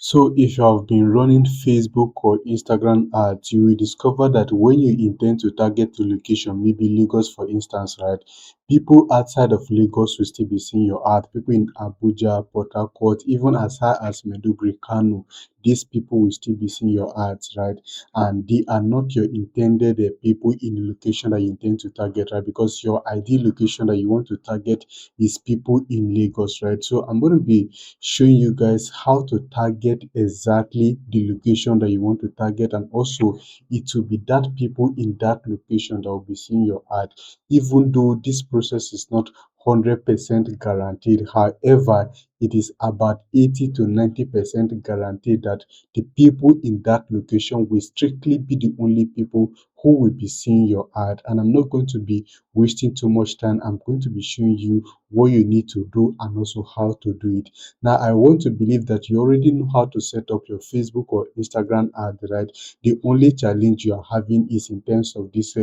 So if you have been running Facebook or Instagram ads, you will discover that when you intend to target the location, maybe Lagos for instance, right? People outside of Lagos will still be seeing your ad. People in Abuja, Port Harcourt, even as high as Maiduguri, Kano, these people will still be seeing your ads, right? And they are not your intended people in the location that you intend to target, right? Because your ideal location that you want to target is people in Lagos, right? So I'm going to be showing you guys how to target exactly the location that you want to target, and also it will be that people in that location that will be seeing your ad, even though this process is not 100% guaranteed. However, it is about 80 to 90% guaranteed that the people in that location will strictly be the only people who will be seeing your ad. And I'm not going to be wasting too much time. I'm going to be showing you what you need to do and also how to do it. Now, I want to believe that you already know how to set up your Facebook or Instagram ad, right? The only challenge you are having is in terms of this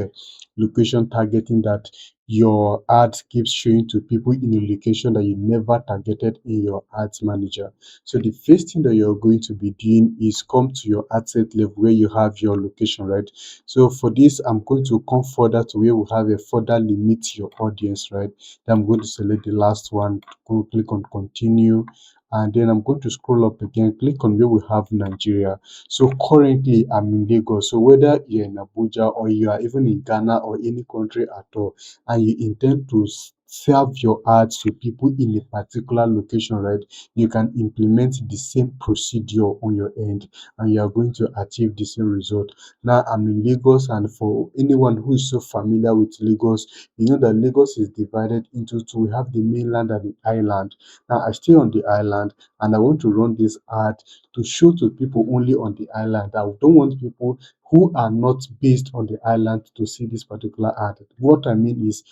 location targeting, that your ad keeps showing to people in a location that you never targeted in your ads manager. So the first thing that you're going to be doing is come to your ad set level where you have your location, right? So for this, I'm going to come further to where we have a further limit your audience, right? Then I'm going to select the last one, go click on continue, and then I'm going to scroll up again, click on where we have Nigeria. So currently I'm in Lagos. So whether you're in Abuja or you are even in Ghana or any country at all, and you intend to serve your ads to people in a particular location, right? You can implement the same procedure on your end, and you are going to achieve the same result. Now I'm in Lagos, and for anyone who is so familiar with Lagos, you know that Lagos is divided into two. We have the mainland and the island. Now I stay on the island, and I want to run this ad to show to people only on the island. I don't want people who are not based on the island to see this particular ad. What I mean is,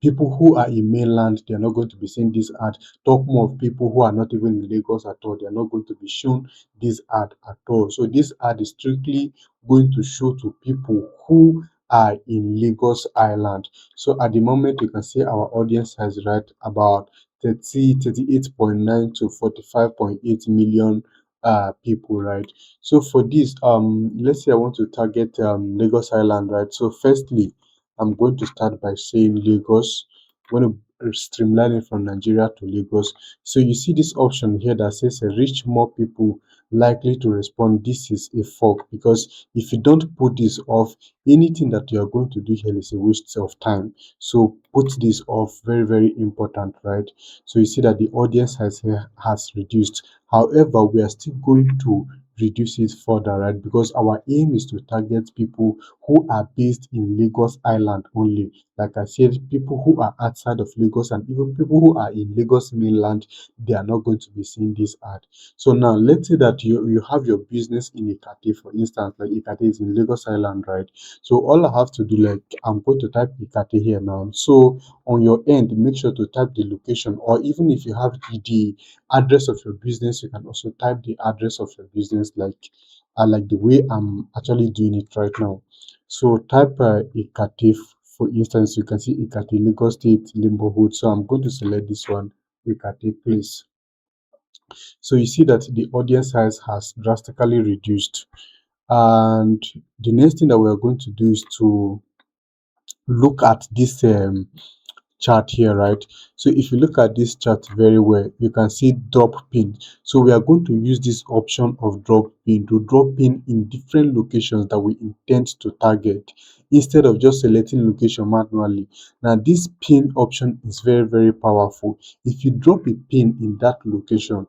people who are in mainland, they are not going to be seeing this ad. Talk more of people who are not even in Lagos at all, they are not going to be shown this ad at all. So this ad is strictly going to show to people who are in Lagos Island. So at the moment, you can see our audience has right about 38.9 to 45.8 million people, right? So for this, let's say I want to target Lagos Island, right? So firstly, I'm going to start by saying Lagos. I'm going to streamline it from Nigeria to Lagos. So you see this option here that says reach more people likely to respond. This is a fork, because if you don't put this off, anything that you are going to do here is a waste of time. So put this off, very, very important, right? So you see that the audience has reduced. However, we are still going to reduce it further, right? Because our aim is to target people who are based in Lagos Island only. Like I said, people who are outside of Lagos and even people who are in Lagos mainland, they are not going to be seeing this ad. So now let's say that you have your business in Ikate, for instance, like Ikate is in Lagos Island, right? So all I have to do, like I'm going to type Ikate here now. So on your end, make sure to type the location, or even if you have the address of your business, you can also type the address of your business, like the way I'm actually doing it right now. So type Ikate, for instance, you can see Ikate, Lagos State, neighborhood. So I'm going to select this one, Ikate place. So you see that the audience size has drastically reduced. And the next thing that we're going to do is to look at this chart here, right? So if you look at this chart very well, you can see drop pin. So we are going to use this option of drop pin to drop pin in different locations that we intend to target, instead of just selecting location manually. Now this pin option is very, very powerful. If you drop a pin in that location,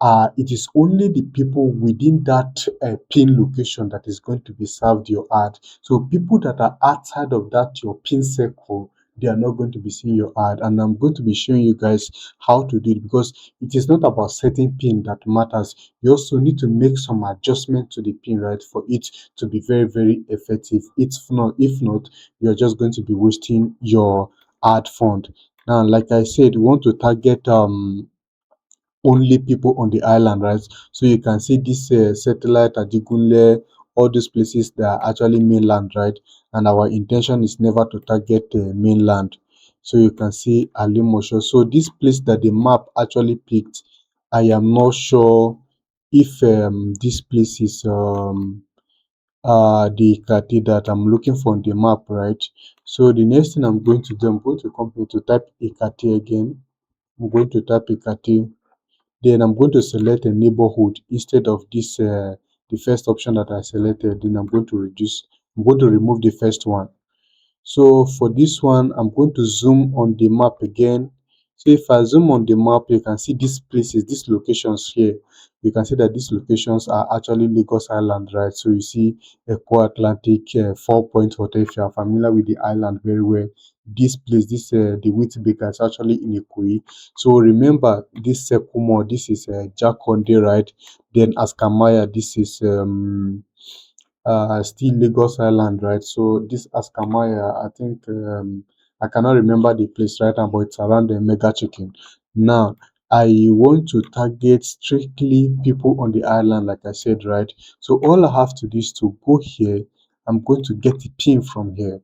it is only the people within that pin location that is going to be served your ad. So people that are outside of that your pin circle, they are not going to be seeing your ad. And I'm going to be showing you guys how to do it, because it is not about setting pin that matters. You also need to make some adjustment to the pin, right, for it to be very, very effective. If not, you're just going to be wasting your ad fund. Now, like I said, we want to target only people on the island, right? So you can see this satellite, Adigule, all these places that are actually mainland, right? And our intention is never to target the mainland. So you can see Alimosho. So this place that the map actually picked, I am not sure if this place is the Ikate that I'm looking for on the map, right? So the next thing I'm going to do, I'm going to come here to type Ikate again. I'm going to type Ikate. Then I'm going to select a neighborhood instead of this the first option that I selected. Then I'm going to reduce. I'm going to remove the first one. So for this one, I'm going to zoom on the map again. So if I zoom on the map, you can see these places, these locations here. You can see that these locations are actually Lagos Island, right? So you see Eco Atlantic 4 Point Hotel. If you are familiar with the island very well, this place, this the Wheat Baker is actually in Ikoyi. So remember this Sekumo, this is Jakonde, right? Then Askamaya, this is still Lagos Island, right? So this Askamaya, I think I cannot remember the place right now, but it's around the Mega Chicken. Now, I want to target strictly people on the island, like I said, right? So all I have to do is to go here. I'm going to get the pin from here.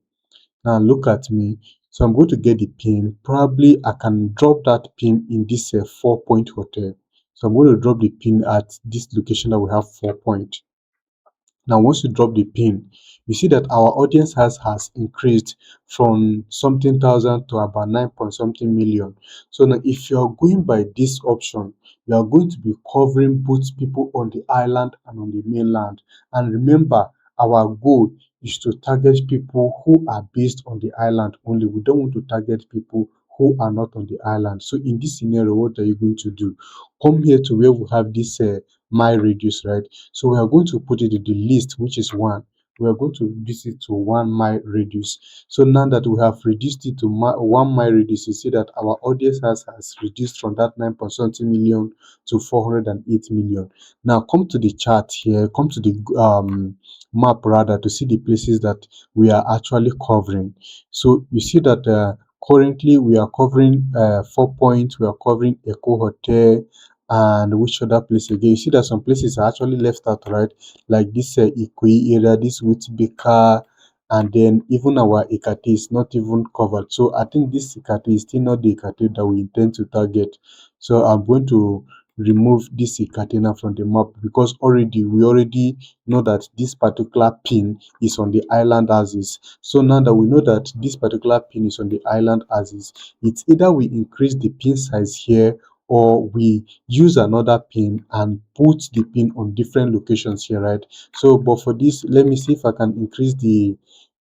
Now look at me. So I'm going to get the pin. Probably I can drop that pin in this 4 Point hotel. So I'm going to drop the pin at this location that we have 4 Point. Now, once you drop the pin, you see that our audience has increased from something thousand to about 9 point something million. So now, if you are going by this option, you are going to be covering both people on the island and on the mainland. And remember, our goal is to target people who are based on the island only. We don't want to target people who are not on the island. So in this scenario, what are you going to do? Come here to where we have this my radius, right? So we are going to put it in the list, which is 1. We are going to reduce it to 1 mile radius. So now that we have reduced it to 1 mile radius, you see that our audience has reduced from that 9 point something million to 408 million. Now come to the chart here, come to the map rather, to see the places that we are actually covering. So you see that currently we are covering 4 Point, we are covering Eco Hotel, and which other place again? You see that some places are actually left out, right? Like this Ikoyi area, this Whitbeka, and then even our Ikate is not even covered. So I think this Ikate is still not the Ikate that we intend to target. So I'm going to remove this Ikate now from the map, because we already know that this particular pin is on the island as is. So now that we know that this particular pin is on the island as is, it's either we increase the pin size here, or we use another pin and put the pin on different locations here, right? So but for this, let me see if I can increase the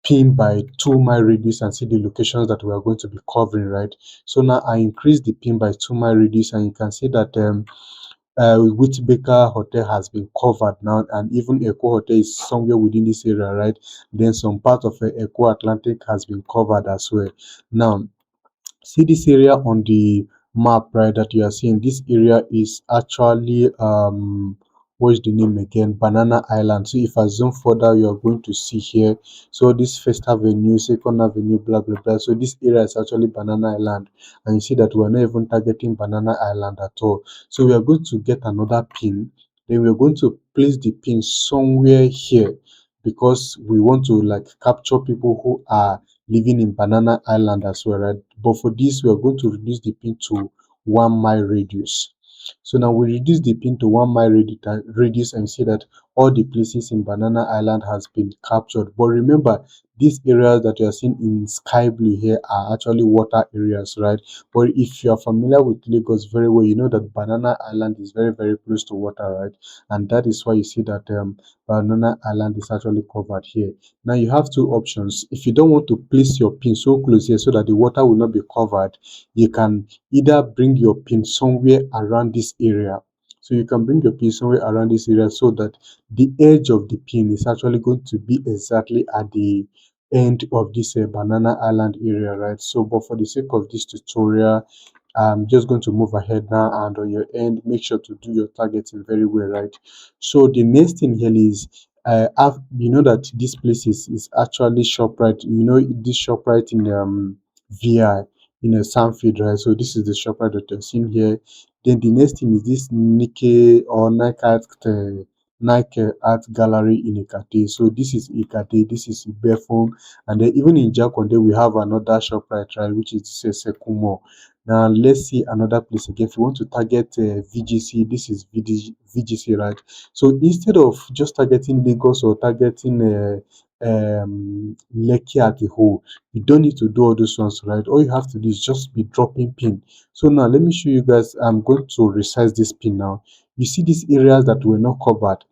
pin by 2 mile radius and see the locations that we are going to be covering, right? So now I increase the pin by 2 mile radius, and you can see that Whitbaker Hotel has been covered now, and even Eco Hotel is somewhere within this area, right? Then some part of Eco Atlantic has been covered as well. Now see this area on the map, right, that you are seeing. This area is actually what's the name again? Banana Island. So if I zoom further, you are going to see here, so this first avenue, second avenue, blah blah blah. So this area is actually Banana Island, and you see that we are not even targeting Banana Island at all. So we are going to get another pin, then we are going to place the pin somewhere here, because we want to like capture people who are living in Banana Island as well, right? But for this, we are going to reduce the pin to 1 mile radius. So now we reduce the pin to 1 mile radius, and see that all the places in Banana Island has been captured. But remember, these areas that you are seeing in sky blue here are actually water areas, right? But if you are familiar with Lagos very well, you know that Banana Island is very, very close to water, right? And that is why you see that Banana Island is actually covered here. Now you have two options. If you don't want to place your pin so close here so that the water will not be covered, you can either bring your pin somewhere around this area. So you can bring your pin somewhere around this area, so that the edge of the pin is actually going to be exactly at the end of this Banana Island area, right? So but for the sake of this tutorial, I'm just going to move ahead now, and on your end, make sure to do your targeting very well, right? So the next thing here is, you know that this place is actually ShopRite. You know this ShopRite in VI in a Sanfield, right? So this is the ShopRite that you're seeing here. Then the next thing is this Nike Art Gallery in Ikate. So this is Ikate, this is Ibefun, and then even in Jakonde we have another ShopRite, right, which is this Sekumo. Now let's see another place again. If you want to target VGC, this is VGC, right? So instead of just targeting Lagos or targeting Lekki at a whole, you don't need to do all those ones, right? All you have to do is just be dropping pin. So now let me show you guys. I'm going to resize this pin now. You see these areas that were not covered.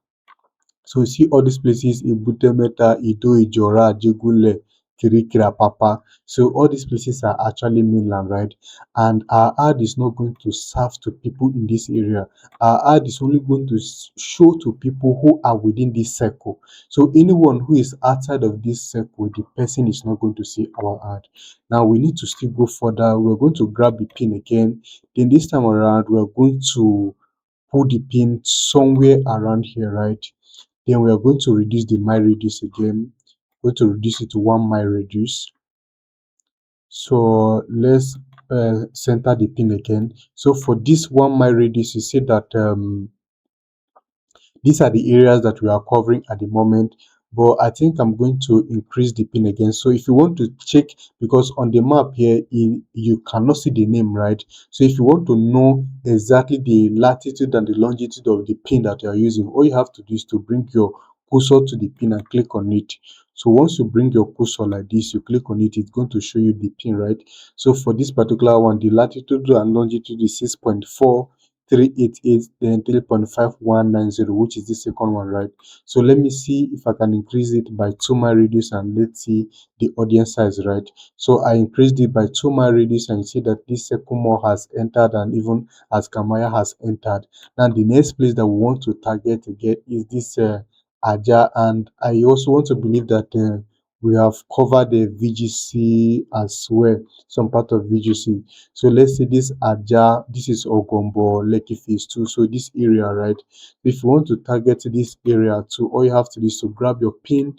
So you see all these places, Ibutemeta, Ido, Ijora, Ajegunle, Kirikiri, Papa. So all these places are actually mainland, right? And our ad is not going to serve to people in this area. Our ad is only going to show to people who are within this circle. So anyone who is outside of this circle, the person is not going to see our ad. Now we need to still go further. We're going to grab the pin again. Then this time around, we're going to put the pin somewhere around here, right? Then we are going to reduce the my radius again. Going to reduce it to 1 mile radius. So let's center the pin again. So for this 1 mile radius, you see that these are the areas that we are covering at the moment, but I think I'm going to increase the pin again. So if you want to check, because on the map here you cannot see the name, right? So if you want to know exactly the latitude and the longitude of the pin that you are using, all you have to do is to bring your cursor to the pin and click on it. So once you bring your cursor like this, you click on it, it's going to show you the pin, right? So for this particular one, the latitude and longitude is 6.4388, then 3.5190, which is the second one, right? So let me see if I can increase it by 2 mile radius, and let's see the audience size, right? So I increased it by 2 mile radius, and you see that this second more has entered, and even as Kamaya has entered. Now the next place that we want to target again is this Aja, and I also want to believe that we have covered the VGC as well, some part of VGC. So let's say this Aja, this is Ogombo, Lekki phase 2. So this area, right? If you want to target this area too, all you have to do is to grab your pin,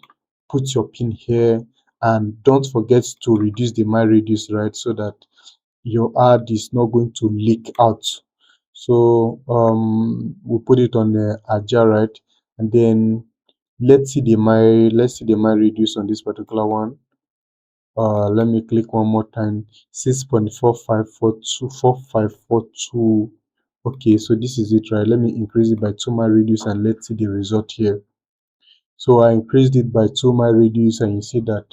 put your pin here, and don't forget to reduce the my radius, right? So that your ad is not going to leak out. So we put it on the Aja, right? And then let's see the my radius on this particular one. Let me click one more time. 6.45424542. Okay, so this is it, right? Let me increase it by 2 mile radius, and let's see the result here. So I increased it by 2 mile radius, and you see that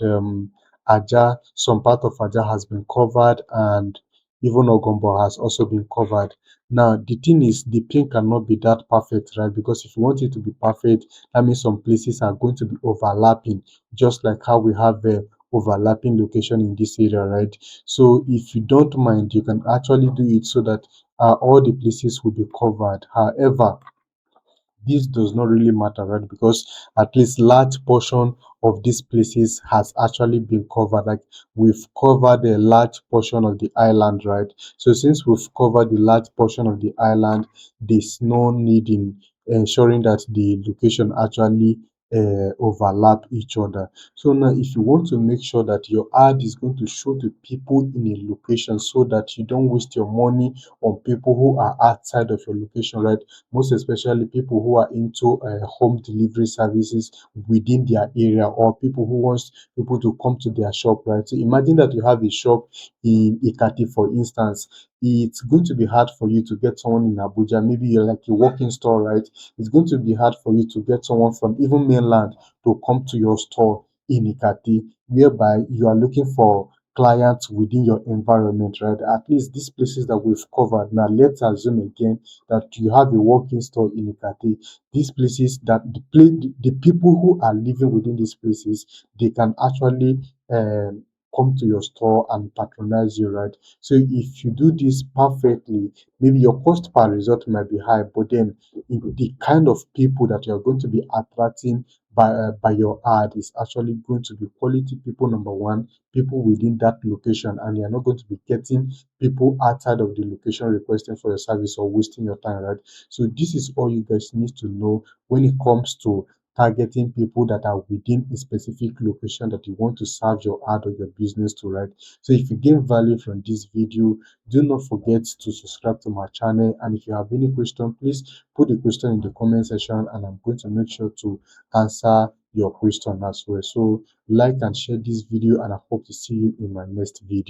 Aja, some part of Aja has been covered, and even Ogombo has also been covered. Now the thing is, the pin cannot be that perfect, right? Because if you want it to be perfect, that means some places are going to be overlapping, just like how we have a overlapping location in this area, right? So if you don't mind, you can actually do it so that all the places will be covered. However, this does not really matter, right? Because at least large portion of these places has actually been covered. Like we've covered a large portion of the island, right? So since we've covered the large portion of the island, there's no need in ensuring that the location actually overlap each other. So now if you want to make sure that your ad is going to show to people in a location, so that you don't waste your money on people who are outside of your location, right? Most especially people who are into home delivery services within their area, or people who wants people to come to their shop, right? So imagine that you have a shop in Ikati, for instance. It's going to be hard for you to get someone in Abuja. Maybe you're like a walking store, right? It's going to be hard for you to get someone from even mainland to come to your store in Ikati, whereby you are looking for clients within your environment, right? At least these places that we've covered. Now let's assume again that you have a walking store in Ikati. These places, that the people who are living within these places, they can actually come to your store and patronize you, right? So if you do this perfectly, maybe your cost per result might be high, but then the kind of people that you're going to be attracting by your ad is actually going to be quality people, number one, people within that location, and you're not going to be getting people outside of the location requesting for your service or wasting your time, right? So this is all you guys need to know when it comes to targeting people that are within a specific location that you want to serve your ad or your business to, right? So if you gain value from this video, do not forget to subscribe to my channel, and if you have any question, please put the question in the comment section, and I'm going to make sure to answer your question as well. So like and share this video, and I hope to see you in my next video.